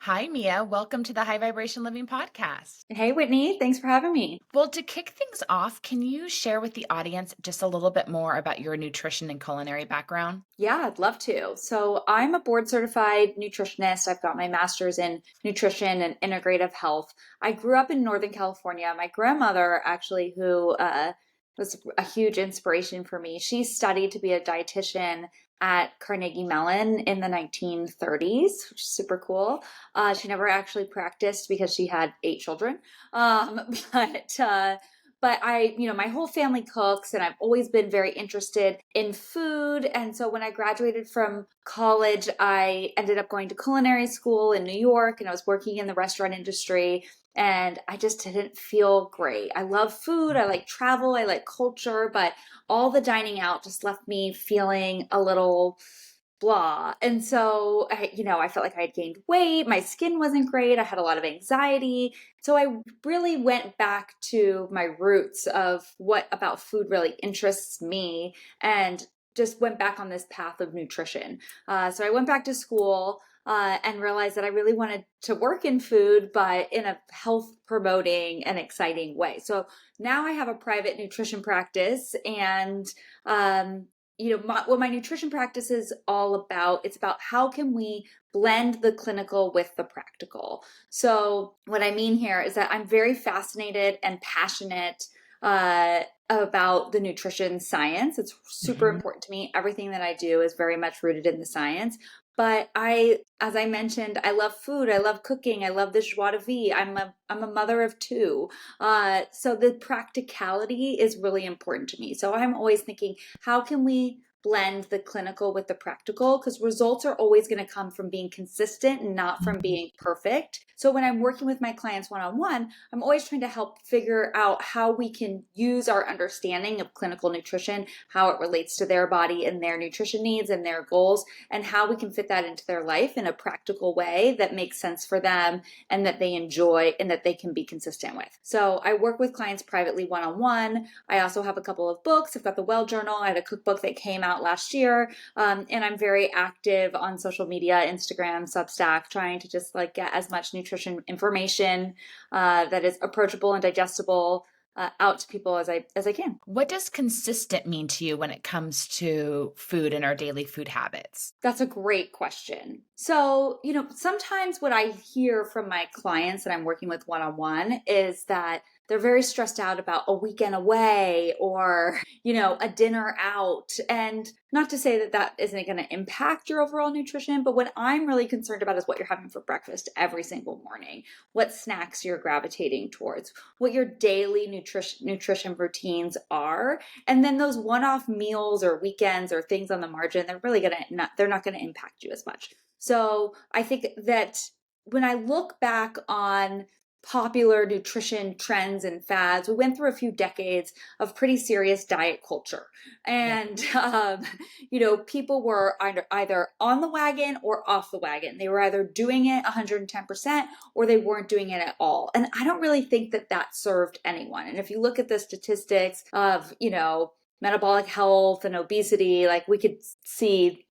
Hi, Mia. Welcome to the High Vibration Living Podcast. Hey, Whitney. Thanks for having me. Well, to kick things off, can you share with the audience just a little bit more about your nutrition and culinary background? Yeah, I'd love to. So, I'm a board certified nutritionist. I've got my master's in nutrition and integrative health. I grew up in Northern California. My grandmother, actually, who was a huge inspiration for me, she studied to be a dietitian at Carnegie Mellon in the 1930s, which is super cool. She never actually practiced because she had 8 children. Um, but uh, but my whole family cooks and I've always been very interested in food. And so when I graduated from college, I ended up going to culinary school in New York and I was working in the restaurant industry and I just didn't feel great. I love food, I like travel, I like culture, but all the dining out just left me feeling a little blah. And so I felt like I had gained weight, my skin wasn't great, I had a lot of anxiety. So I really went back to my roots of what about food really interests me and just went back on this path of nutrition. So I went back to school and realized that I really wanted to work in food, but in a health promoting and exciting way. So now I have a private nutrition practice and what my nutrition practice is all about, it's about how can we blend the clinical with the practical. So what I mean here is that I'm very fascinated and passionate about the nutrition science. It's super Mhm. important to me. Everything that I do is very much rooted in the science. But as I mentioned, I love food. I love cooking. I love the joie de vivre. I'm a mother of two. So the practicality is really important to me. So I'm always thinking, how can we blend the clinical with the practical? Because results are always going to come from being consistent and not from Mhm. being perfect. So when I'm working with my clients one on one, I'm always trying to help figure out how we can use our understanding of clinical nutrition, how it relates to their body and their nutrition needs and their goals, and how we can fit that into their life in a practical way that makes sense for them and that they enjoy and that they can be consistent with. So I work with clients privately one on one. I also have a couple of books. I've got the Well Journal. I had a cookbook that came out last year. And I'm very active on social media, Instagram, Substack, trying to just like get as much nutrition information that is approachable and digestible out to people as I can. What does consistent mean to you when it comes to food and our daily food habits? That's a great question. So, sometimes what I hear from my clients that I'm working with one on one is that they're very stressed out about a weekend away or, a dinner out. And not to say that that isn't going to impact your overall nutrition, but what I'm really concerned about is what you're having for breakfast every single morning, what snacks you're gravitating towards, what your daily nutrition routines are, and then those one-off meals or weekends or things on the margin, they're not gonna impact you as much. So I think that when I look back on popular nutrition trends and fads, we went through a few decades of pretty serious diet culture. Yeah. And, people were either on the wagon or off the wagon. They were either doing it 110% or they weren't doing it at all. And I don't really think that that served anyone. And if you look at the statistics of, metabolic health and obesity, like we could see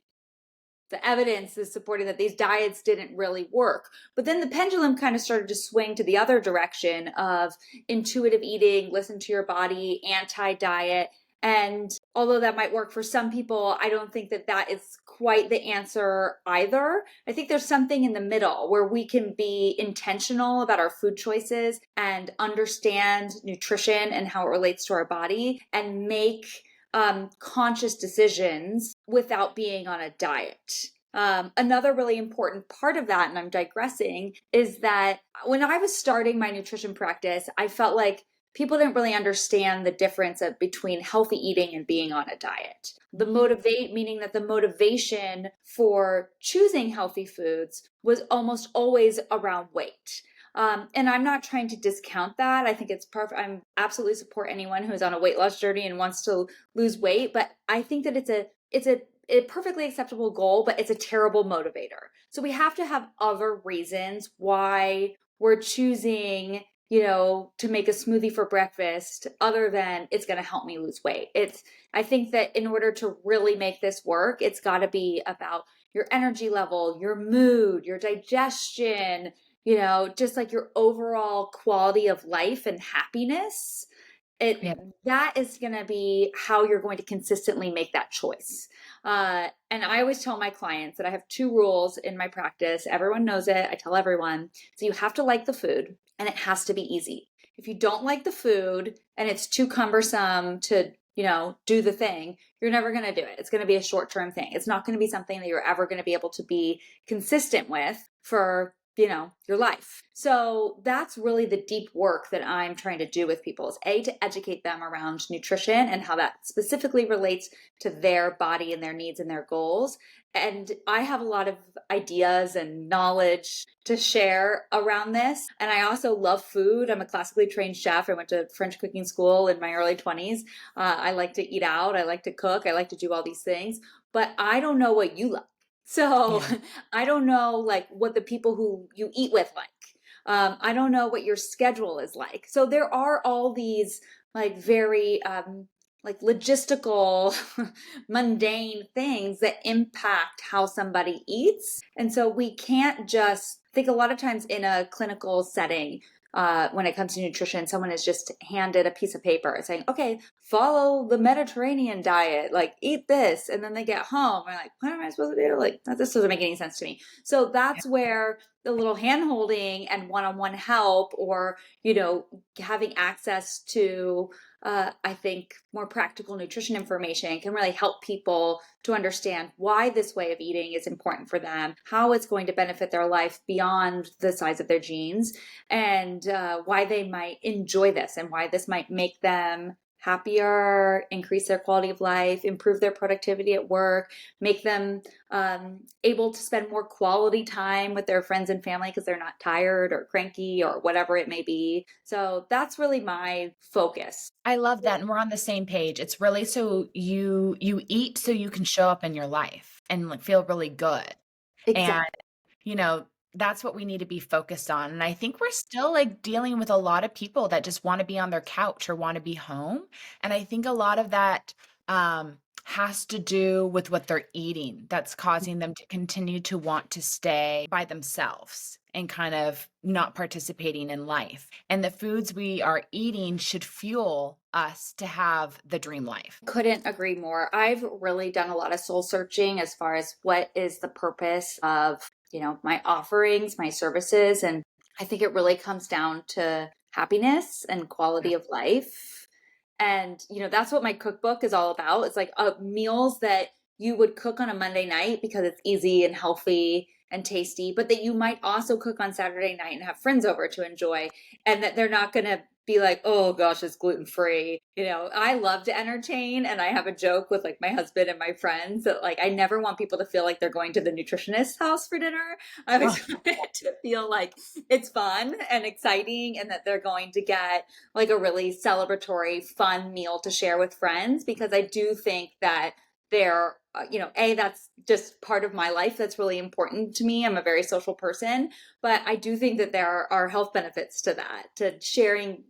the evidence is supporting that these diets didn't really work. But then the pendulum kind of started to swing to the other direction of intuitive eating, listen to your body, anti diet. And although that might work for some people, I don't think that that is quite the answer either. I think there's something in the middle where we can be intentional about our food choices and understand nutrition and how it relates to our body and make conscious decisions without being on a diet. Another really important part of that, and I'm digressing, is that when I was starting my nutrition practice, I felt like people didn't really understand the difference between healthy eating and being on a diet. Meaning that the motivation for choosing healthy foods was almost always around weight. And I'm not trying to discount that. I think it's perfect. I'm absolutely support anyone who's on a weight loss journey and wants to lose weight, but I think that it's a perfectly acceptable goal, but it's a terrible motivator. So we have to have other reasons why we're choosing, to make a smoothie for breakfast other than it's going to help me lose weight. I think that in order to really make this work, it's got to be about your energy level, your mood, your digestion, just like your overall quality of life and happiness, it Yeah. that is going to be how you're going to consistently make that choice. And I always tell my clients that I have two rules in my practice. Everyone knows it. I tell everyone. So you have to like the food and it has to be easy. If you don't like the food and it's too cumbersome to, do the thing, you're never going to do it. It's going to be a short-term thing. It's not going to be something that you're ever going to be able to be consistent with for your life. So that's really the deep work that I'm trying to do with people is to educate them around nutrition and how that specifically relates to their body and their needs and their goals. And I have a lot of ideas and knowledge to share around this. And I also love food. I'm a classically trained chef. I went to French cooking school in my early 20s. I like to eat out. I like to cook. I like to do all these things. But I don't know what you like. So Yeah. I don't know like what the people who you eat with like. I don't know what your schedule is like. So there are all these like very like logistical, mundane things that impact how somebody eats. And so we can't just think a lot of times in a clinical setting, when it comes to nutrition, someone is just handed a piece of paper saying, okay, follow the Mediterranean diet, like eat this. And then they get home and like, what am I supposed to do? Like, this doesn't make any sense to me. So that's where the little hand holding and one-on-one help or, having access to, I think, more practical nutrition information can really help people to understand why this way of eating is important for them, how it's going to benefit their life beyond the size of their genes, and why they might enjoy this and why this might make them happier, increase their quality of life, improve their productivity at work, make them able to spend more quality time with their friends and family because they're not tired or cranky or whatever it may be. So that's really my focus. I love that, and we're on the same page. It's really so you eat so you can show up in your life and, like, feel really good, and, Exactly. you know, that's what we need to be focused on, and I think we're still, like, dealing with a lot of people that just wanna be on their couch or wanna be home, and I think a lot of that, has to do with what they're eating that's causing them to continue to want to stay by themselves and kind of not participating in life. And the foods we are eating should fuel us to have the dream life. Couldn't agree more. I've really done a lot of soul searching as far as what is the purpose of, my offerings, my services. And I think it really comes down to happiness and Yeah. quality of life. And, that's what my cookbook is all about. It's like meals that you would cook on a Monday night because it's easy and healthy and tasty, but that you might also cook on Saturday night and have friends over to enjoy, and that they're not going to be like, oh gosh, it's gluten free. I love to entertain, and I have a joke with like my husband and my friends that like I never want people to feel like they're going to the nutritionist's house for dinner. I always Oh, want it to feel like it's fun and exciting, and that they're going to get like a really celebratory, fun meal to share with friends, because I do think that they're, that's just part of my life that's really important to me. I'm a very social person, but I do think that there are health benefits to that, to sharing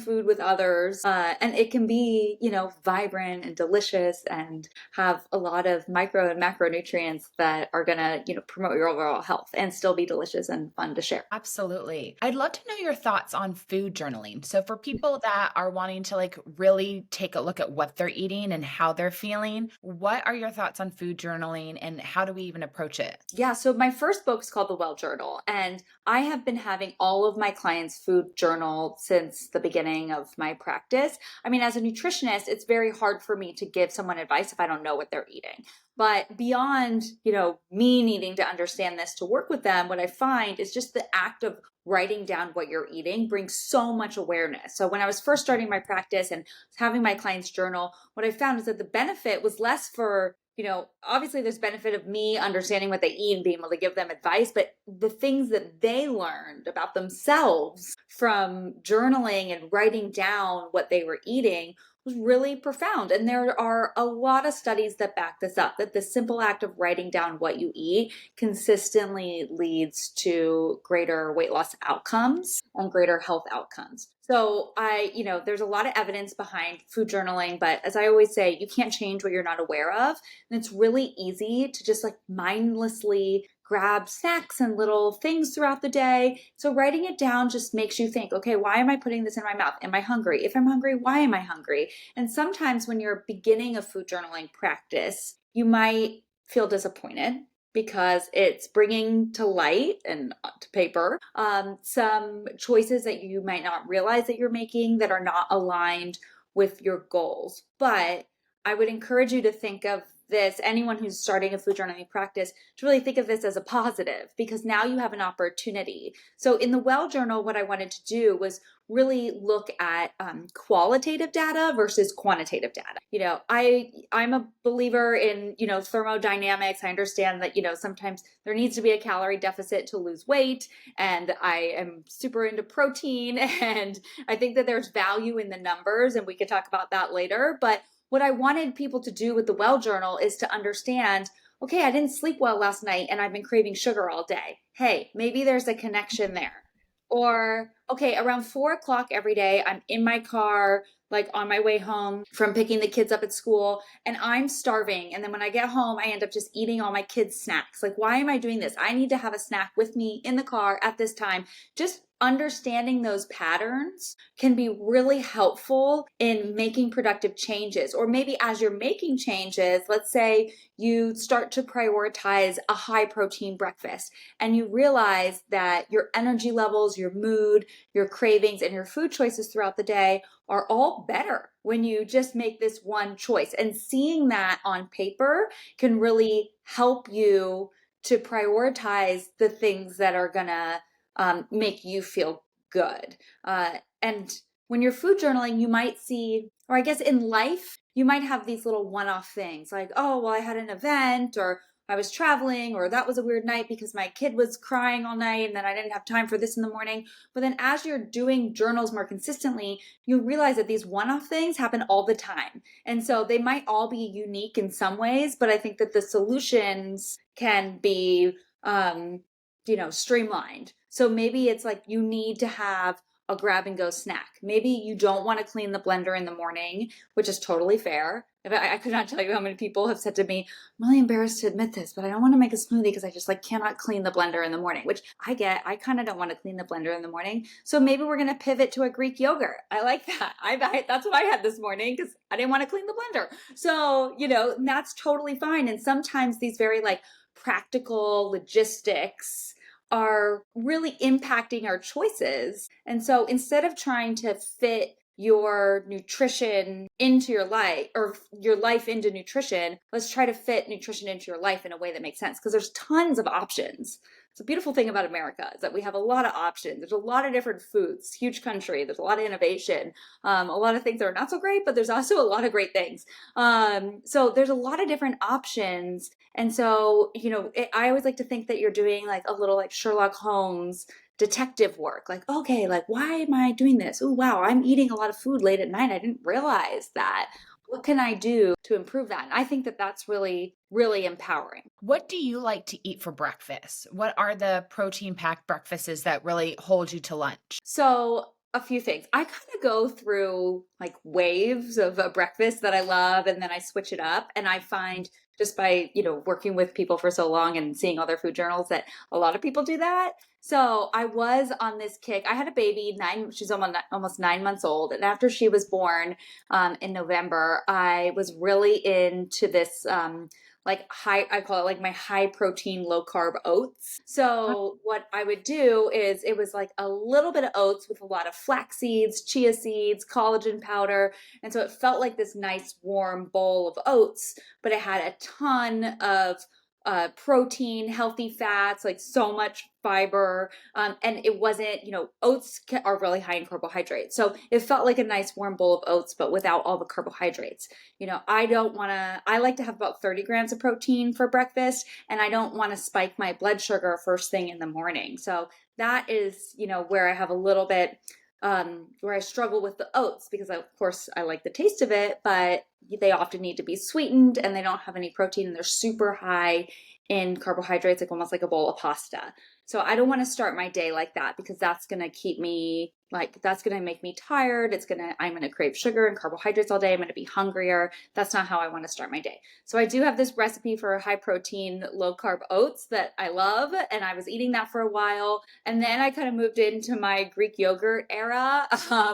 food with others, and it can be vibrant and delicious and have a lot of micro and macronutrients that are going to promote your overall health and still be delicious and fun to share. absolutely. I'd love to know your thoughts on food journaling. So for people that are wanting to like really take a look at what they're eating and how they're feeling, what are your thoughts on food journaling and how do we even approach it? Yeah, so my first book is called The Well Journal, and I have been having all of my clients food journal since the beginning of my practice. I mean, as a nutritionist, it's very hard for me to give someone advice if I don't know what they're eating. But beyond, me needing to understand this to work with them, what I find is just the act of writing down what you're eating brings so much awareness. So when I was first starting my practice and having my clients journal, what I found is that the benefit was less for obviously there's benefit of me understanding what they eat and being able to give them advice, but the things that they learned about themselves from journaling and writing down what they were eating was really profound. And there are a lot of studies that back this up, that the simple act of writing down what you eat consistently leads to greater weight loss outcomes and greater health outcomes. So there's a lot of evidence behind food journaling, but as I always say, you can't change what you're not aware of. And it's really easy to just like mindlessly grab snacks and little things throughout the day. So writing it down just makes you think, okay, why am I putting this in my mouth? Am I hungry? If I'm hungry, why am I hungry? And sometimes when you're beginning a food journaling practice, you might feel disappointed because it's bringing to light and to paper some choices that you might not realize that you're making that are not aligned with your goals. But I would encourage you to think of this, anyone who's starting a food journaling practice, to really think of this as a positive, because now you have an opportunity. So in the Well Journal, what I wanted to do was really look at qualitative data versus quantitative data. I'm a believer in thermodynamics. I understand that sometimes there needs to be a calorie deficit to lose weight, and I am super into protein, and I think that there's value in the numbers, and we could talk about that later. But what I wanted people to do with the Well Journal is to understand, okay, I didn't sleep well last night and I've been craving sugar all day. Hey, maybe there's a connection there. Or, okay, around 4 o'clock every day, I'm in my car, like on my way home from picking the kids up at school, and I'm starving. And then when I get home, I end up just eating all my kids' snacks. Like, why am I doing this? I need to have a snack with me in the car at this time. Just understanding those patterns can be really helpful in making productive changes. Or maybe as you're making changes, let's say you start to prioritize a high protein breakfast and you realize that your energy levels, your mood, your cravings, and your food choices throughout the day are all better when you just make this one choice. And seeing that on paper can really help you to prioritize the things that are gonna make you feel good. And when you're food journaling, you might see, or I guess in life, you might have these little one-off things like, oh, well, I had an event, or I was traveling, or that was a weird night because my kid was crying all night and then I didn't have time for this in the morning. But then as you're doing journals more consistently, you realize that these one-off things happen all the time. And so they might all be unique in some ways, but I think that the solutions can be streamlined. So maybe it's like you need to have a grab and go snack. Maybe you don't want to clean the blender in the morning, which is totally fair. I could not tell you how many people have said to me, I'm really embarrassed to admit this, but I don't want to make a smoothie because I just like cannot clean the blender in the morning, which I get. I kind of don't want to clean the blender in the morning. So maybe we're going to pivot to a Greek yogurt. I like that. That's what I had this morning because I didn't want to clean the blender. So, that's totally fine. And sometimes these very like practical logistics are really impacting our choices. And so instead of trying to fit your nutrition into your life or your life into nutrition, let's try to fit nutrition into your life in a way that makes sense because there's tons of options. It's a beautiful thing about America is that we have a lot of options. There's a lot of different foods, huge country. There's a lot of innovation, a lot of things that are not so great, but there's also a lot of great things. So there's a lot of different options. And so, I always like to think that you're doing like a little like Sherlock Holmes detective work. Like, okay, like why am I doing this? Oh, wow, I'm eating a lot of food late at night. I didn't realize that. What can I do to improve that? And I think that that's really, really empowering. What do you like to eat for breakfast? What are the protein-packed breakfasts that really hold you to lunch? So a few things. I kind of go through like waves of a breakfast that I love, and then I switch it up. And I find just by, working with people for so long and seeing all their food journals that a lot of people do that. So I was on this kick. I had a baby, she's almost 9 months old. And after she was born in November, I was really into this like I call it like my high protein, low carb oats. So what I would do is it was like a little bit of oats with a lot of flax seeds, chia seeds, collagen powder. And so it felt like this nice warm bowl of oats, but it had a ton of protein, healthy fats, like so much fiber. And it wasn't, oats are really high in carbohydrates. So it felt like a nice warm bowl of oats, but without all the carbohydrates. I like to have about 30 grams of protein for breakfast, and I don't want to spike my blood sugar first thing in the morning. So that is, where I have a little bit where I struggle with the oats because, of course, I like the taste of it, but they often need to be sweetened and they don't have any protein and they're super high in carbohydrates, like almost like a bowl of pasta. So I don't want to start my day like that because that's going to keep me like that's going to make me tired. I'm going to crave sugar and carbohydrates all day. I'm going to be hungrier. That's not how I want to start my day. So I do have this recipe for high protein, low carb oats that I love. And I was eating that for a while. And then I kind of moved into my Greek yogurt era,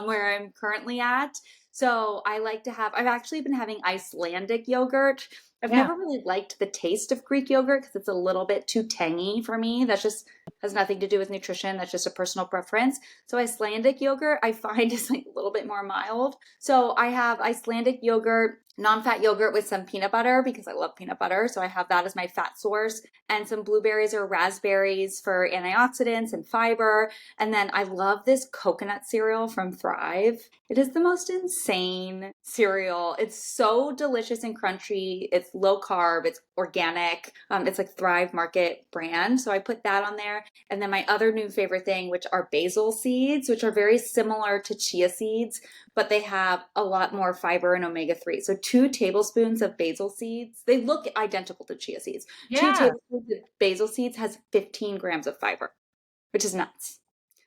where I'm currently at. So I like to have, I've actually been having Icelandic yogurt. I've Yeah. never really liked the taste of Greek yogurt because it's a little bit too tangy for me. That's just has nothing to do with nutrition. That's just a personal preference. So Icelandic yogurt I find is like a little bit more mild. So I have Icelandic yogurt, non-fat yogurt with some peanut butter because I love peanut butter. So I have that as my fat source and some blueberries or raspberries for antioxidants and fiber. And then I love this coconut cereal from Thrive. It is the most insane cereal. It's so delicious and crunchy. It's low carb. It's organic. It's like Thrive Market brand. So I put that on there. And then my other new favorite thing, which are basil seeds, which are very similar to chia seeds, but they have a lot more fiber and omega-3. So 2 tablespoons of basil seeds, they look identical to chia seeds. Two Yeah. tablespoons of basil seeds has 15 grams of fiber, which is nuts.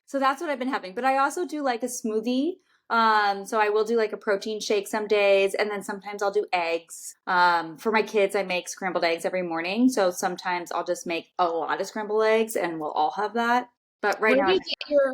So that's what I've been having. But I also do like a smoothie. So I will do like a protein shake some days, and then sometimes I'll do eggs. For my kids, I make scrambled eggs every morning. So sometimes I'll just make a lot of scrambled eggs, and we'll all have that. But right now,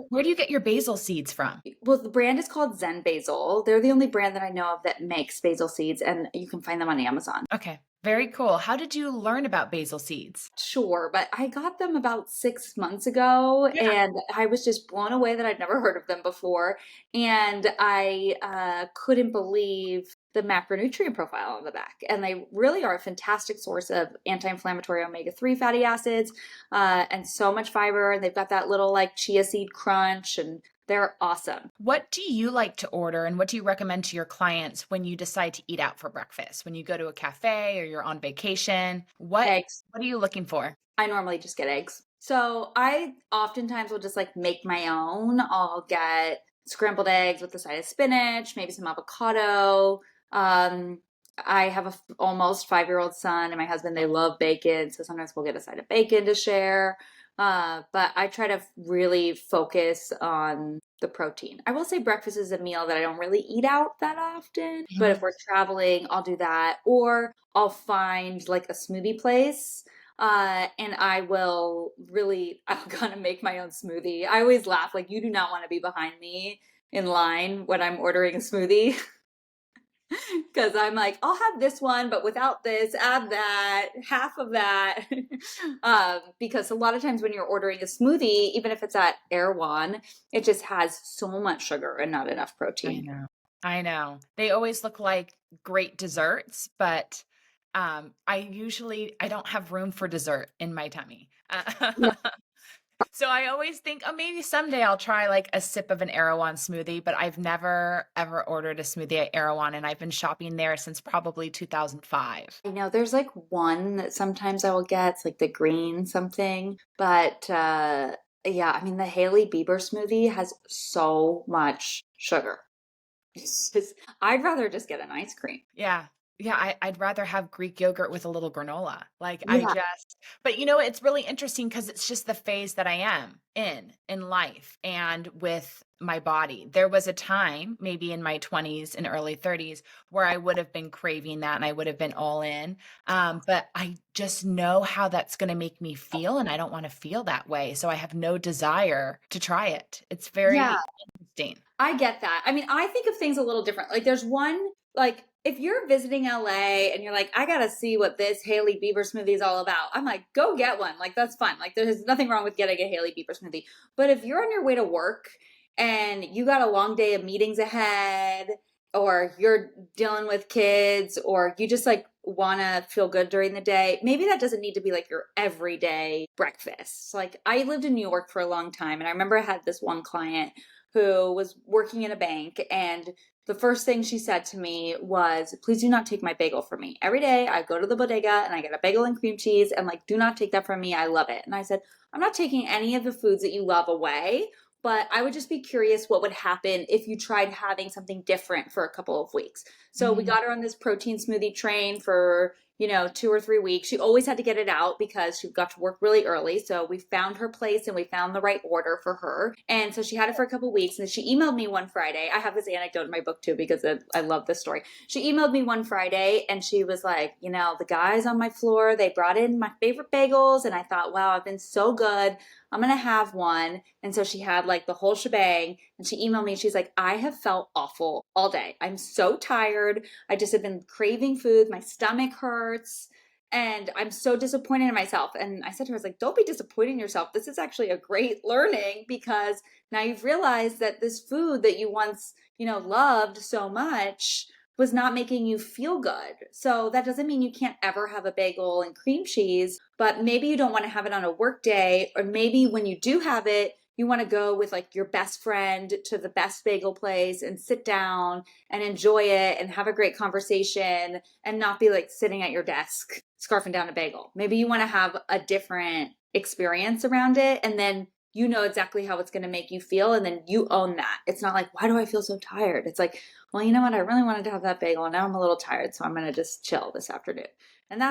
Where do you get your basil seeds from? well, the brand is called Zen Basil. They're the only brand that I know of that makes basil seeds, and you can find them on Amazon. Okay. Very cool. How did you learn about basil seeds? Sure, but I got them about 6 months ago Yeah. and I was just blown away that I'd never heard of them before. And I couldn't believe the macronutrient profile on the back. And they really are a fantastic source of anti inflammatory omega-3 fatty acids and so much fiber. And they've got that little like chia seed crunch, and they're awesome. What do you like to order and what do you recommend to your clients when you decide to eat out for breakfast? When you go to a cafe or you're on vacation, Eggs. what are you looking for? I normally just get eggs. So I oftentimes will just like make my own. I'll get scrambled eggs with a side of spinach, maybe some avocado. Um, I have a almost 5-year-old son and my husband, they love bacon. So sometimes we'll get a side of bacon to share. But I try to really focus on the protein. I will say breakfast is a meal that I don't really eat out that often. But if Mhm. we're traveling, I'll do that. Or I'll find like a smoothie place and I'm gonna make my own smoothie. I always laugh, like, you do not want to be behind me in line when I'm ordering a smoothie. Because I'm like, I'll have this one, but without this, add that, half of that. Because a lot of times when you're ordering a smoothie, even if it's at Erewhon, it just has so much sugar and not enough I protein. know. I know. They always look like great desserts, but I don't have room for dessert in my tummy. So I always think, oh, maybe someday I'll try like a sip of an Erewhon smoothie, but I've never ever ordered a smoothie at Erewhon, and I've been shopping there since probably 2005. I know there's like one that sometimes I will get. It's like the green something. But yeah, I mean, the Haley Bieber smoothie has so much sugar. It's just, I'd rather just get an ice cream. Yeah. Yeah, I'd rather have Greek yogurt with a little granola. Like Yeah. but you know, it's really interesting because it's just the phase that I am in life and with my body. There was a time, maybe in my 20s and early 30s, where I would have been craving that and I would have been all in. But I just know how that's going to make me feel, and I don't want to feel that way. So I have no desire to try it. It's Yeah, very interesting. I get that. I mean, I think of things a little different. Like there's one, like if you're visiting LA and you're like, I gotta see what this Haley Bieber smoothie is all about. I'm like, go get one. Like that's fun. Like there's nothing wrong with getting a Haley Bieber smoothie. But if you're on your way to work and you got a long day of meetings ahead, or you're dealing with kids, or you just like wanna feel good during the day, maybe that doesn't need to be like your everyday breakfast. Like I lived in New York for a long time, and I remember I had this one client who was working in a bank, and the first thing she said to me was, please do not take my bagel from me. Every day I go to the bodega and I get a bagel and cream cheese, and like, do not take that from me. I love it. And I said, I'm not taking any of the foods that you love away. but I would just be curious what would happen if you tried having something different for a couple of weeks. So we Mhm. got her on this protein smoothie train for, 2 or 3 weeks. She always had to get it out because she got to work really early. So we found her place and we found the right order for her. And so she had it for a couple of weeks. And then she emailed me one Friday. I have this anecdote in my book too because I love this story. She emailed me one Friday and she was like, the guys on my floor, they brought in my favorite bagels. And I thought, wow, I've been so good. I'm going to have one. And so she had like the whole shebang. And she emailed me. She's like, I have felt awful all day. I'm so tired. I just have been craving food. My stomach hurts. And I'm so disappointed in myself. And I said to her, I was like, don't be disappointed in yourself. This is actually a great learning because now you've realized that this food that you once, loved so much was not making you feel good. So that doesn't mean you can't ever have a bagel and cream cheese, but maybe you don't want to have it on a work day, or maybe when you do have it, you want to go with like your best friend to the best bagel place and sit down and enjoy it and have a great conversation and not be like sitting at your desk scarfing down a bagel. Maybe you want to have a different experience around it, and then you know exactly how it's going to make you feel, and then you own that. It's not like, why do I feel so tired? It's like, well, you know what? I really wanted to have that bagel and now I'm a little tired, so I'm going to just chill this afternoon. And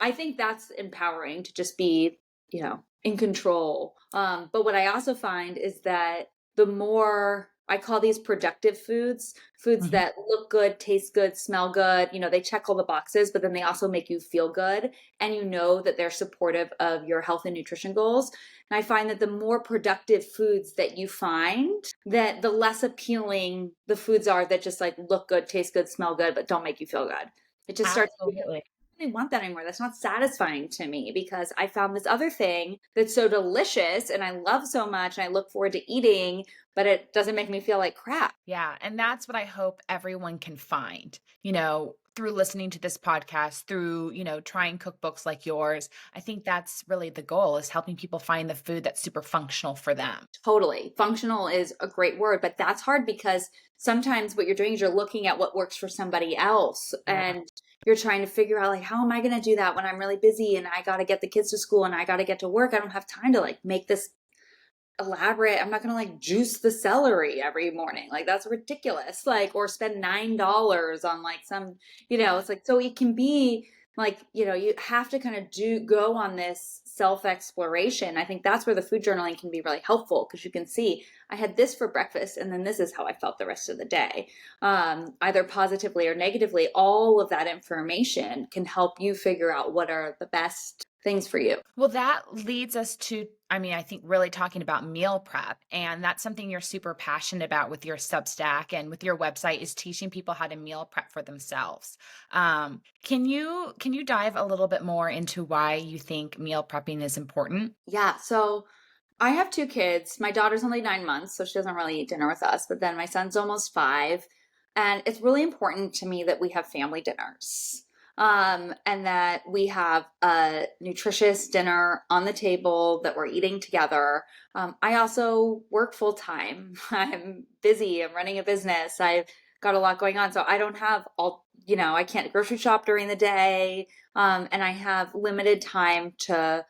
I think that's empowering to just be, in control. But what I also find is that the more I call these productive foods, foods Mhm. that look good, taste good, smell good, they check all the boxes, but then they also make you feel good. And you know that they're supportive of your health and nutrition goals. And I find that the more productive foods that you find, that the less appealing the foods are that just like look good, taste good, smell good, but don't make you feel good. It just starts to become, Absolutely. I don't want that anymore. That's not satisfying to me because I found this other thing that's so delicious and I love so much and I look forward to eating, but it doesn't make me feel like crap. Yeah, and that's what I hope everyone can find, through listening to this podcast, through, trying cookbooks like yours. I think that's really the goal, is helping people find the food that's super functional for them. Totally. Functional is a great word, but that's hard because sometimes what you're doing is you're looking at what works for somebody else Yeah. and you're trying to figure out like how am I going to do that when I'm really busy and I got to get the kids to school and I got to get to work. I don't have time to like make this elaborate. I'm not going to like juice the celery every morning. Like that's ridiculous. Like or spend $9 on like some, it's like so it can be like, you have to kind of do go on this self-exploration. I think that's where the food journaling can be really helpful because you can see I had this for breakfast and then this is how I felt the rest of the day. Either positively or negatively, all of that information can help you figure out what are the best things for you. Well, that leads us to, I mean, I think really talking about meal prep. And that's something you're super passionate about with your Substack and with your website, is teaching people how to meal prep for themselves. Can you dive a little bit more into why you think meal prepping is important? Yeah, so I have two kids. My daughter's only 9 months, so she doesn't really eat dinner with us. But then my son's almost 5. And it's really important to me that we have family dinners and that we have a nutritious dinner on the table that we're eating together. I also work full time. I'm busy. I'm running a business. I've got a lot going on. So I don't have I can't grocery shop during the day. And I have limited time to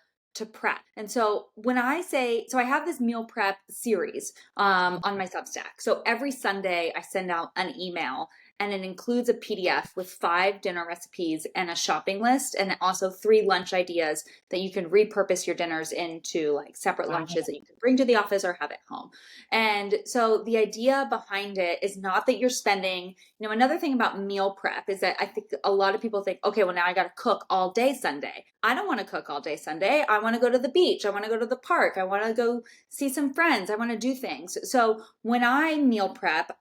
prep. And so when I say, so I have this meal prep series on my Substack. So every Sunday I send out an email and it includes a PDF with 5 dinner recipes and a shopping list, and also 3 lunch ideas that you can repurpose your dinners into like separate Wow. lunches that you can bring to the office or have at home. And so the idea behind it is not that you're spending, another thing about meal prep is that I think a lot of people think, okay, well, now I got to cook all day Sunday. I don't want to cook all day Sunday. I want to go to the beach. I want to go to the park. I want to go see some friends. I want to do things. So when I meal prep,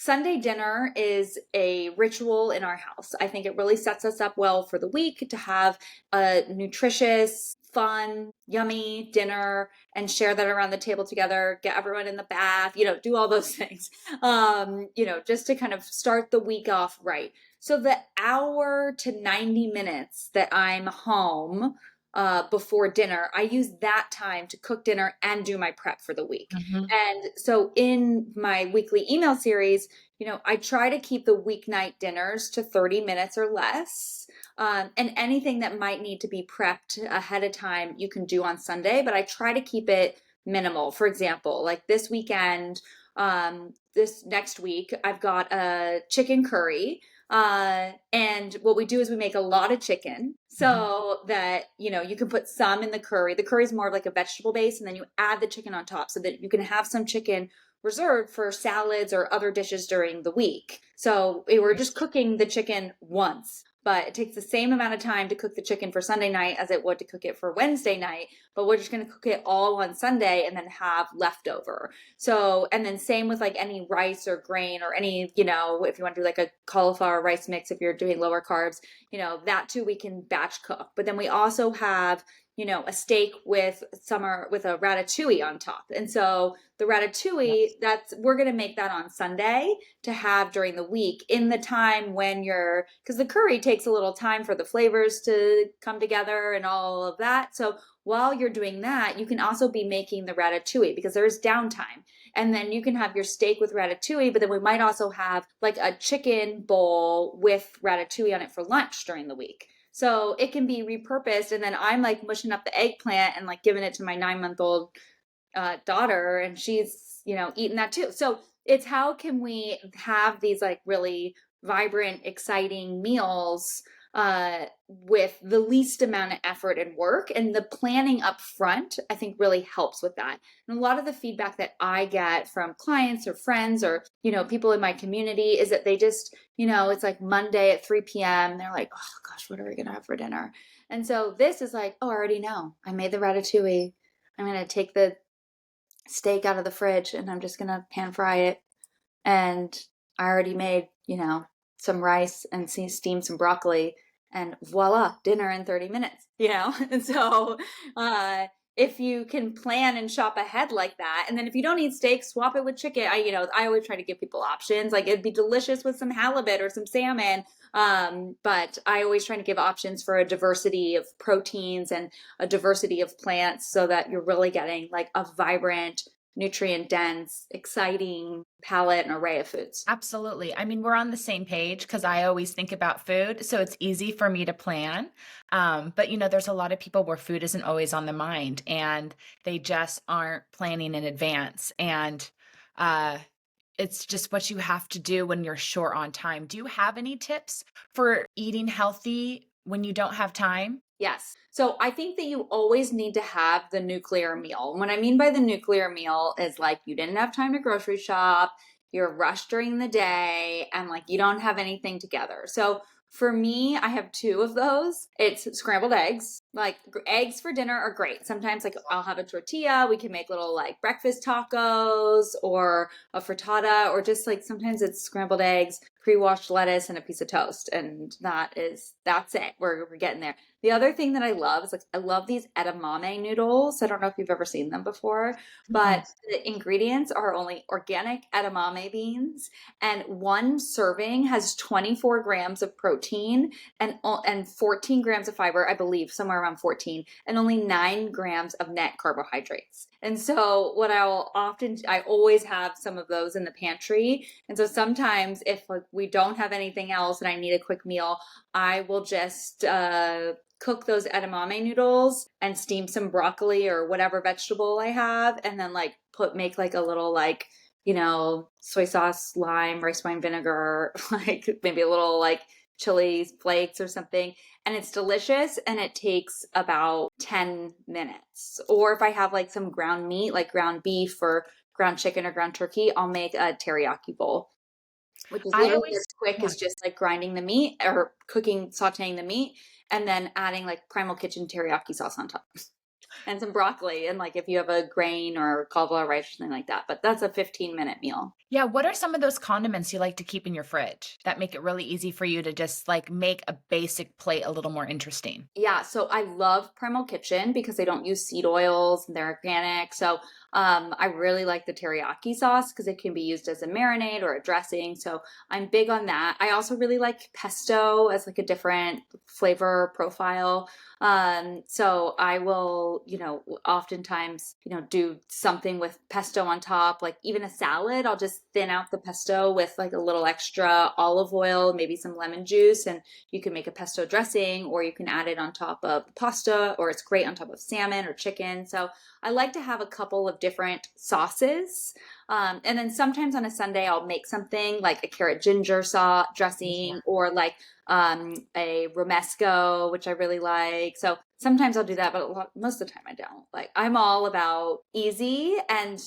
Sunday dinner is a ritual in our house. I think it really sets us up well for the week to have a nutritious, fun, yummy dinner and share that around the table together, get everyone in the bath, do all those things, just to kind of start the week off right. So the hour to 90 minutes that I'm home before dinner, I use that time to cook dinner and do my prep for the week. Mhm. And so in my weekly email series, I try to keep the weeknight dinners to 30 minutes or less. And anything that might need to be prepped ahead of time, you can do on Sunday, but I try to keep it minimal. For example, like this weekend, this next week, I've got a chicken curry. And what we do is we make a lot of chicken Mhm. so that, you can put some in the curry. The curry is more of like a vegetable base, and then you add the chicken on top so that you can have some chicken reserved for salads or other dishes during the week. So we were just cooking the chicken once, but it takes the same amount of time to cook the chicken for Sunday night as it would to cook it for Wednesday night. But we're just going to cook it all on Sunday and then have leftover. So, and then same with like any rice or grain or any, if you want to do like a cauliflower rice mix, if you're doing lower carbs, that too we can batch cook. But then we also have, a steak with with a ratatouille on top. And so the ratatouille, we're going to make that on Sunday to have during the week in the time when because the curry takes a little time for the flavors to come together and all of that. So while you're doing that, you can also be making the ratatouille because there is downtime. And then you can have your steak with ratatouille, but then we might also have like a chicken bowl with ratatouille on it for lunch during the week. So it can be repurposed. And then I'm like mushing up the eggplant and like giving it to my 9-month-old daughter, and she's, eating that too. So it's how can we have these like really vibrant, exciting meals with the least amount of effort and work, and the planning up front, I think really helps with that. And a lot of the feedback that I get from clients or friends or, people in my community is that they just, it's like Monday at 3 p.m. They're like, oh gosh, what are we going to have for dinner? And so this is like, oh, I already know. I made the ratatouille. I'm going to take the steak out of the fridge and I'm just going to pan fry it. And I already made, some rice and steamed some broccoli, and voila, dinner in 30 minutes. And so, if you can plan and shop ahead like that, and then if you don't eat steak, swap it with chicken. I always try to give people options. Like it'd be delicious with some halibut or some salmon. But I always try to give options for a diversity of proteins and a diversity of plants so that you're really getting like a vibrant, nutrient dense, exciting palette and array of foods. Absolutely. I mean, we're on the same page because I always think about food, so it's easy for me to plan. But there's a lot of people where food isn't always on the mind, and they just aren't planning in advance. And uh, it's just what you have to do when you're short on time. Do you have any tips for eating healthy when you don't have time? Yes. So I think that you always need to have the nuclear meal. What I mean by the nuclear meal is like you didn't have time to grocery shop, you're rushed during the day, and like you don't have anything together. So for me, I have two of those. It's scrambled eggs. Like eggs for dinner are great. Sometimes like I'll have a tortilla. We can make little like breakfast tacos or a frittata, or just like sometimes it's scrambled eggs, pre-washed lettuce, and a piece of toast. And that's it. We're getting there. The other thing that I love is like I love these edamame noodles. I don't know if you've ever seen them before, Mm-mm. but the ingredients are only organic edamame beans, and one serving has 24 grams of protein and 14 grams of fiber, I believe, somewhere around 14, and only 9 grams of net carbohydrates. And so what I always have some of those in the pantry. And so sometimes if like we don't have anything else and I need a quick meal, I will just cook those edamame noodles and steam some broccoli or whatever vegetable I have, and then like make like a little like soy sauce, lime, rice wine vinegar, like maybe a little like chili flakes or something, and it's delicious, and it takes about 10 minutes. Or if I have like some ground meat, like ground beef or ground chicken or ground turkey, I'll make a teriyaki bowl, which is I literally as always, quick yeah. as just like grinding the meat or sauteing the meat, and then adding like Primal Kitchen teriyaki sauce on top and some broccoli. And like if you have a grain or cauliflower rice or something like that, but that's a 15-minute meal. Yeah, what are some of those condiments you like to keep in your fridge that make it really easy for you to just like make a basic plate a little more interesting? Yeah, so I love Primal Kitchen because they don't use seed oils and they're organic. So I really like the teriyaki sauce because it can be used as a marinade or a dressing. So I'm big on that. I also really like pesto as like a different flavor profile. So I will, oftentimes, do something with pesto on top, like even a salad. I'll just thin out the pesto with like a little extra olive oil, maybe some lemon juice, and you can make a pesto dressing, or you can add it on top of pasta, or it's great on top of salmon or chicken. So I like to have a couple of of different sauces. And then sometimes on a Sunday, I'll make something like a carrot ginger sauce dressing, or like a romesco, which I really like. So sometimes I'll do that, but most of the time I don't. Like, I'm all about easy. And,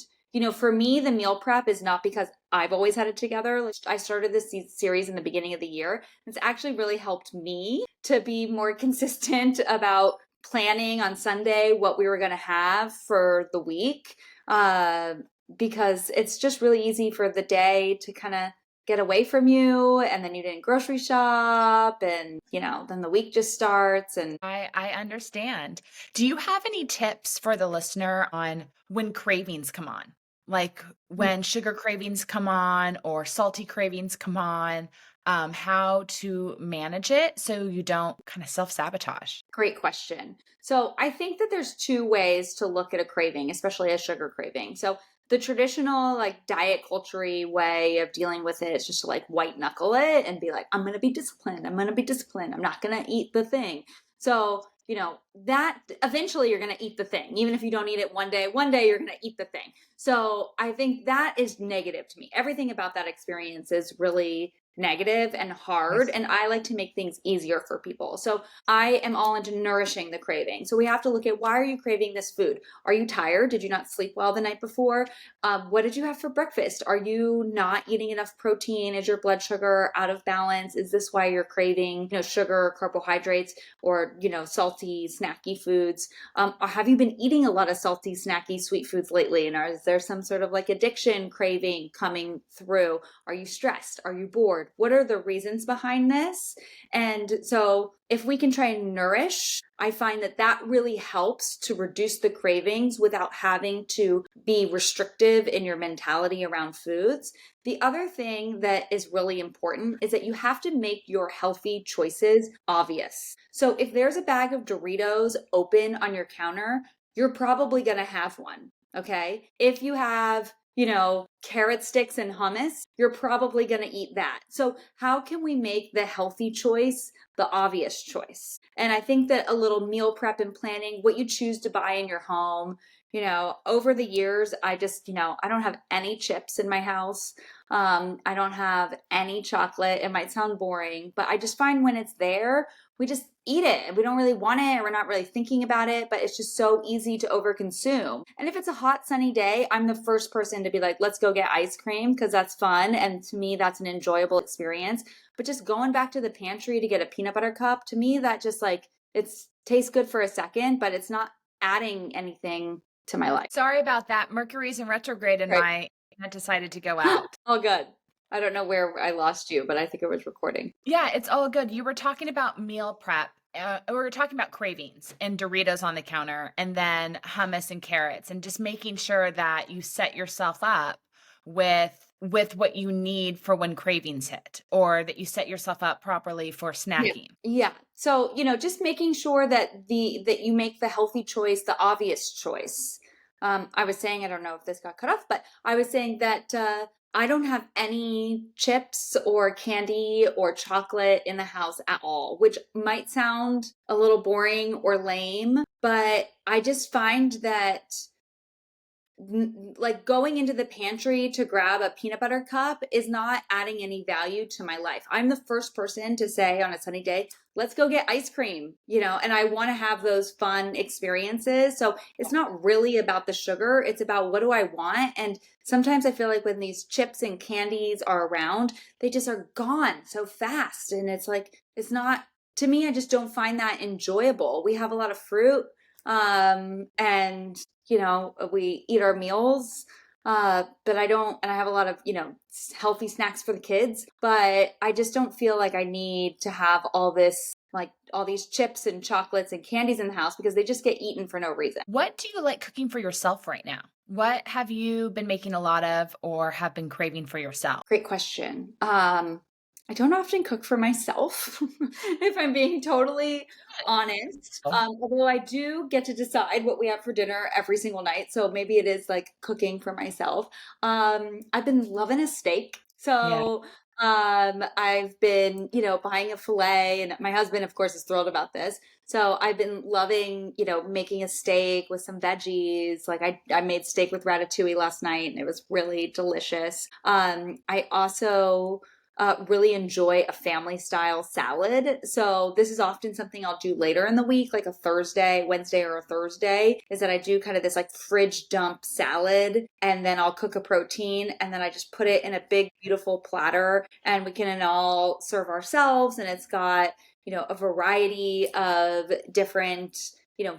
for me, the meal prep is not because I've always had it together. Like, I started this series in the beginning of the year. It's actually really helped me to be more consistent about planning on Sunday what we were going to have for the week. Because it's just really easy for the day to kind of get away from you, and then you didn't grocery shop, and then the week just starts. And I understand. Do you have any tips for the listener on when cravings come on? Like when sugar cravings come on or salty cravings come on, how to manage it so you don't kind of self-sabotage? Great question. So I think that there's two ways to look at a craving, especially a sugar craving. So the traditional like diet culture way of dealing with it is just to like white knuckle it and be like, I'm going to be disciplined. I'm going to be disciplined. I'm not going to eat the thing. So, that eventually you're going to eat the thing. Even if you don't eat it one day you're going to eat the thing. So I think that is negative to me. Everything about that experience is really negative and hard. Yes. And I like to make things easier for people. So I am all into nourishing the craving. So we have to look at, why are you craving this food? Are you tired? Did you not sleep well the night before? What did you have for breakfast? Are you not eating enough protein? Is your blood sugar out of balance? Is this why you're craving, sugar, carbohydrates, or, salty, snacky foods? Or have you been eating a lot of salty, snacky, sweet foods lately? And is there some sort of like addiction craving coming through? Are you stressed? Are you bored? What are the reasons behind this? And so if we can try and nourish, I find that that really helps to reduce the cravings without having to be restrictive in your mentality around foods. The other thing that is really important is that you have to make your healthy choices obvious. So if there's a bag of Doritos open on your counter, you're probably going to have one. Okay. If you have, carrot sticks and hummus, you're probably going to eat that. So how can we make the healthy choice the obvious choice? And I think that a little meal prep and planning, what you choose to buy in your home, over the years, I just, I don't have any chips in my house. I don't have any chocolate. It might sound boring, but I just find when it's there, we just eat it and we don't really want it, and we're not really thinking about it, but it's just so easy to overconsume. And if it's a hot, sunny day, I'm the first person to be like, let's go get ice cream, because that's fun. And to me, that's an enjoyable experience. But just going back to the pantry to get a peanut butter cup, to me, that just like, it's tastes good for a second, but it's not adding anything to my life. Sorry about that. Mercury's in retrograde and Right. my cat decided to go out. All good. I don't know where I lost you, but I think it was recording. Yeah, it's all good. You were talking about meal prep. We were talking about cravings and Doritos on the counter, and then hummus and carrots, and just making sure that you set yourself up with what you need for when cravings hit, or that you set yourself up properly for Yeah. snacking. Yeah. So, just making sure that that you make the healthy choice, the obvious choice. I was saying, I don't know if this got cut off, but I was saying that I don't have any chips or candy or chocolate in the house at all, which might sound a little boring or lame, but I just find that like going into the pantry to grab a peanut butter cup is not adding any value to my life. I'm the first person to say on a sunny day, let's go get ice cream, and I want to have those fun experiences. So it's not really about the sugar. It's about, what do I want? And sometimes I feel like when these chips and candies are around, they just are gone so fast. And it's like, it's not, to me, I just don't find that enjoyable. We have a lot of fruit. And we eat our meals, but I don't, and I have a lot of, healthy snacks for the kids, but I just don't feel like I need to have all this, like all these chips and chocolates and candies in the house, because they just get eaten for no reason. What do you like cooking for yourself right now? What have you been making a lot of or have been craving for yourself? Great question. I don't often cook for myself, if I'm being totally honest. Although I do get to decide what we have for dinner every single night. So maybe it is like cooking for myself. I've been loving a steak. Yeah. So I've been, buying a filet, and my husband, of course, is thrilled about this. So I've been loving, making a steak with some veggies. Like I made steak with ratatouille last night and it was really delicious. I also really enjoy a family style salad. So this is often something I'll do later in the week, like a Thursday, Wednesday or a Thursday, is that I do kind of this like fridge dump salad and then I'll cook a protein and then I just put it in a big, beautiful platter and we can all serve ourselves. And it's got, a variety of different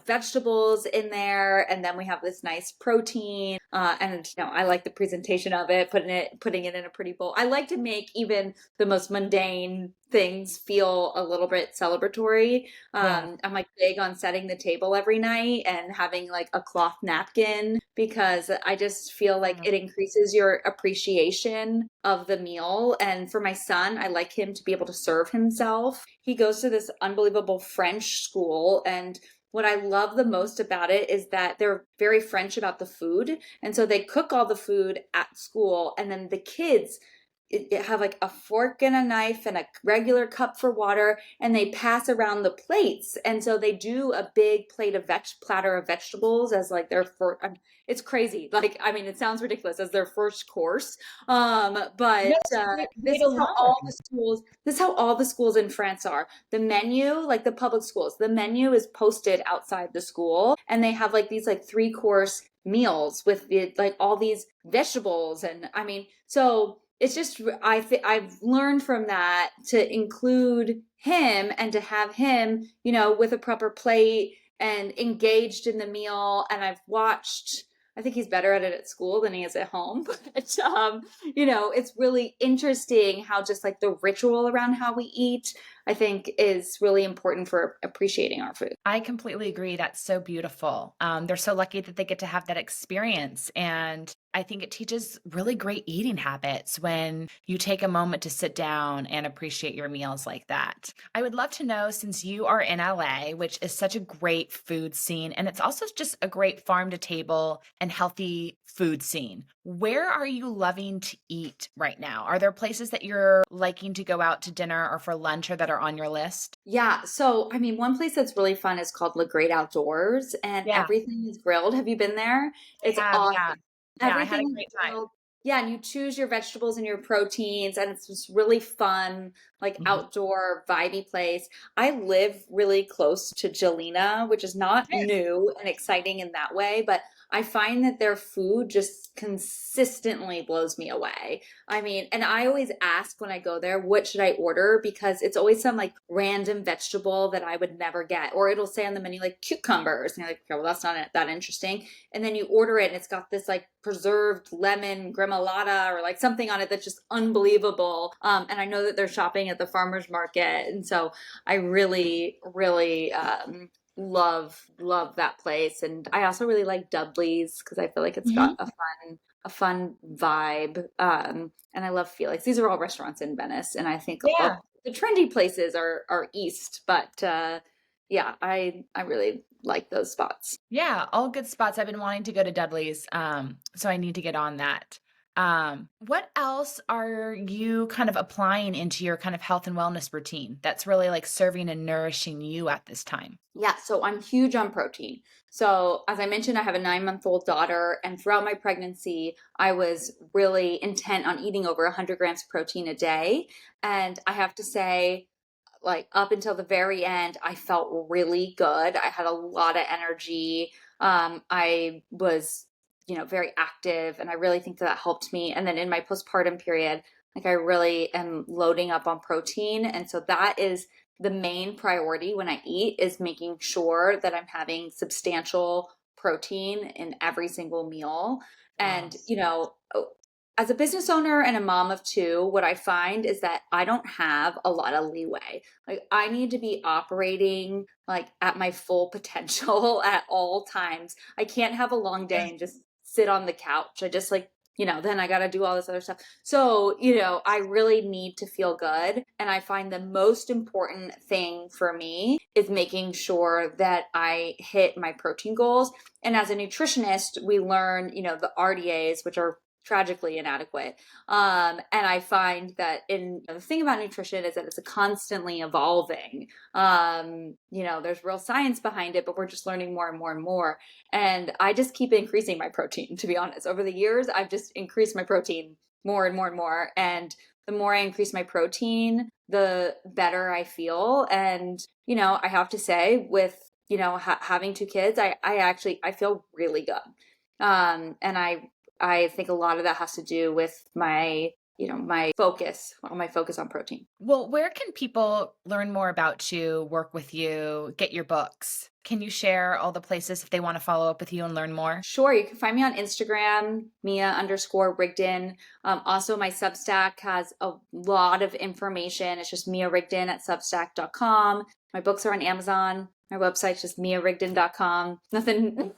vegetables in there, and then we have this nice protein. And I like the presentation of it, putting it in a pretty bowl. I like to make even the most mundane things feel a little bit celebratory. Yeah. I'm like big on setting the table every night and having like a cloth napkin because I just feel like Mm. it increases your appreciation of the meal. And for my son, I like him to be able to serve himself. He goes to this unbelievable French school, and what I love the most about it is that they're very French about the food. And so they cook all the food at school, and then the kids it have like a fork and a knife and a regular cup for water, and they pass around the plates. And so they do a big platter of vegetables as like their first. It's crazy. Like, I mean, it sounds ridiculous as their first course. No, But it's a great way this to is how all the learn. schools. This is how all the schools in France are. The menu, like the public schools, the menu is posted outside the school, and they have like these like 3-course meals with like all these vegetables, and I mean, so it's just I've learned from that to include him and to have him, with a proper plate and engaged in the meal. And I've watched. I think he's better at it at school than he is at home. But it's really interesting how just like the ritual around how we eat, I think, is really important for appreciating our food. I completely agree. That's so beautiful. They're so lucky that they get to have that experience. And I think it teaches really great eating habits when you take a moment to sit down and appreciate your meals like that. I would love to know, since you are in LA, which is such a great food scene, and it's also just a great farm to table and healthy food scene, where are you loving to eat right now? Are there places that you're liking to go out to dinner or for lunch or that are on your list? Yeah, so I mean, one place that's really fun is called La Great Outdoors, and Yeah, everything is grilled. Have you been there? It's I have. Yeah. awesome. Yeah, I had a Everything is great time. grilled. Yeah, and you choose your vegetables and your proteins, and it's just really fun, like Mhm. outdoor, vibey place. I live really close to Jelena, which is not Yeah. new and exciting in that way, but I find that their food just consistently blows me away. I mean, and I always ask when I go there, what should I order? Because it's always some like random vegetable that I would never get. Or it'll say on the menu like cucumbers. And you're like, okay, well, that's not that interesting. And then you order it and it's got this like preserved lemon gremolata or like something on it that's just unbelievable. And I know that they're shopping at the farmer's market. And so I really, really love that place. And I also really like Dudley's because I feel like it's got Mhm. a fun vibe. And I love Felix. These are all restaurants in Venice, and I think Yeah. all the trendy places are east. But yeah, I really like those spots. Yeah, all good spots. I've been wanting to go to Dudley's, so I need to get on that. What else are you kind of applying into your kind of health and wellness routine that's really like serving and nourishing you at this time? Yeah, so I'm huge on protein. So, as I mentioned, I have a 9-month-old daughter, and throughout my pregnancy, I was really intent on eating over 100 grams of protein a day. And I have to say, like up until the very end, I felt really good. I had a lot of energy. I was, very active, and I really think that helped me. And then in my postpartum period, like I really am loading up on protein, and so that is the main priority when I eat is making sure that I'm having substantial protein in every single meal. And, Yes. as a business owner and a mom of two, what I find is that I don't have a lot of leeway. Like I need to be operating like at my full potential at all times. I can't have a long day and just sit on the couch. I just like, then I got to do all this other stuff. So, I really need to feel good. And I find the most important thing for me is making sure that I hit my protein goals. And as a nutritionist, we learn, the RDAs, which are tragically inadequate. And I find that the thing about nutrition is that it's a constantly evolving. There's real science behind it, but we're just learning more and more and more. And I just keep increasing my protein, to be honest. Over the years, I've just increased my protein more and more and more. And the more I increase my protein, the better I feel. And, I have to say, with, having two kids, I feel really good. And I think a lot of that has to do with my focus on protein. Well, where can people learn more about you, work with you, get your books? Can you share all the places if they want to follow up with you and learn more? Sure, you can find me on Instagram, Mia_Rigden. Also, my Substack has a lot of information. It's just Mia Rigden at Substack.com. My books are on Amazon. My website's just MiaRigden.com. Nothing,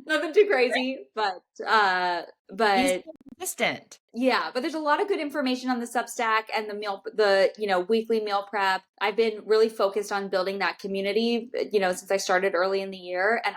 nothing too crazy, but Easy but and consistent. yeah, but there's a lot of good information on the Substack and weekly meal prep. I've been really focused on building that community, since I started early in the year. And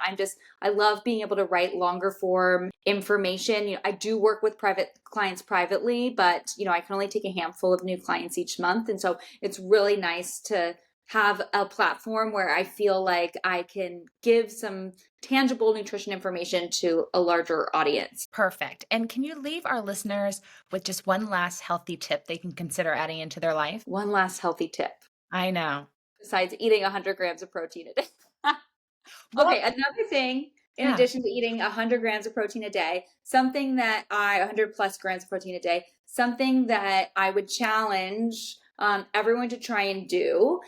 I love being able to write longer form information. I do work with private clients privately, but, I can only take a handful of new clients each month. And so it's really nice to have a platform where I feel like I can give some tangible nutrition information to a larger audience. Perfect. And can you leave our listeners with just one last healthy tip they can consider adding into their life? One last healthy tip I know. besides eating 100 grams of protein a day. Well, Okay, another thing, in yeah. addition to eating 100 grams of protein a day, 100 plus grams of protein a day, something that I would challenge everyone to try and do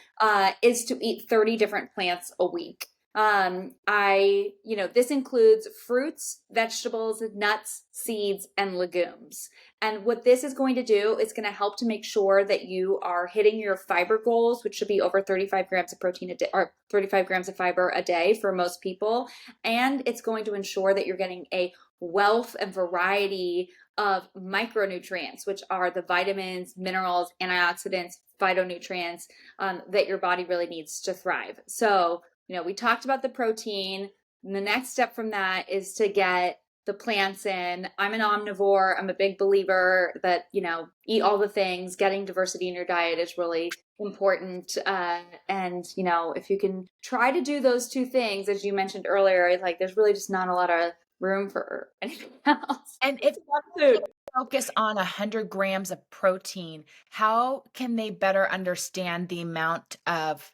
is to eat 30 different plants a week. This includes fruits, vegetables, nuts, seeds, and legumes. And what this is going to do is going to help to make sure that you are hitting your fiber goals, which should be over 35 grams of protein a day or 35 grams of fiber a day for most people. And it's going to ensure that you're getting a wealth and variety of micronutrients, which are the vitamins, minerals, antioxidants, phytonutrients that your body really needs to thrive. So, we talked about the protein. And the next step from that is to get the plants in. I'm an omnivore. I'm a big believer that, eat all the things. Getting diversity in your diet is really important. And, if you can try to do those two things, as you mentioned earlier, like there's really just not a lot of room for anything else. And if It's about food. focus on 100 grams of protein, how can they better understand the amount of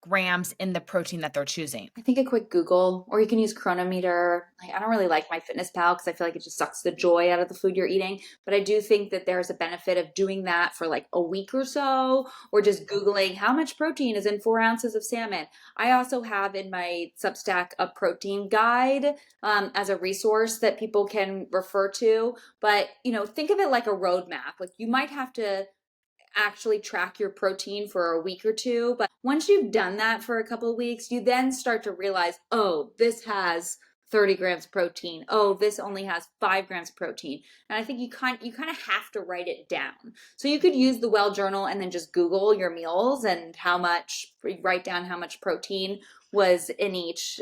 grams in the protein that they're choosing? I think a quick Google, or you can use Chronometer. Like, I don't really like MyFitnessPal because I feel like it just sucks the joy out of the food you're eating. But I do think that there's a benefit of doing that for like a week or so, or just Googling how much protein is in 4 ounces of salmon. I also have in my Substack a protein guide as a resource that people can refer to. But, think of it like a roadmap. Like you might have to actually track your protein for a week or two. But once you've done that for a couple of weeks, you then start to realize, oh, this has 30 grams of protein. Oh, this only has 5 grams of protein. And I think you kind of have to write it down. So you could use the Well Journal and then just Google your meals and write down how much protein was in each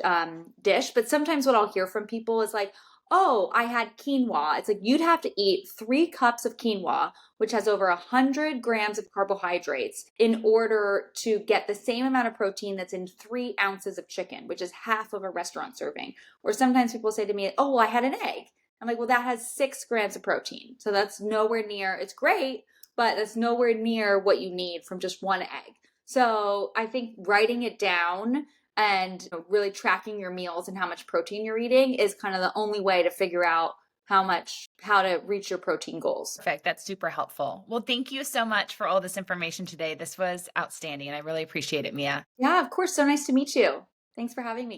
dish. But sometimes what I'll hear from people is like, oh, I had quinoa. It's like you'd have to eat 3 cups of quinoa, which has over 100 grams of carbohydrates, in order to get the same amount of protein that's in 3 ounces of chicken, which is half of a restaurant serving. Or sometimes people say to me, oh, well, I had an egg. I'm like, well, that has 6 grams of protein. So that's nowhere near, it's great, but that's nowhere near what you need from just one egg. So I think writing it down and really tracking your meals and how much protein you're eating is kind of the only way to figure out how to reach your protein goals. Perfect. That's super helpful. Well, thank you so much for all this information today. This was outstanding, and I really appreciate it, Mia. Yeah, of course. So nice to meet you. Thanks for having me.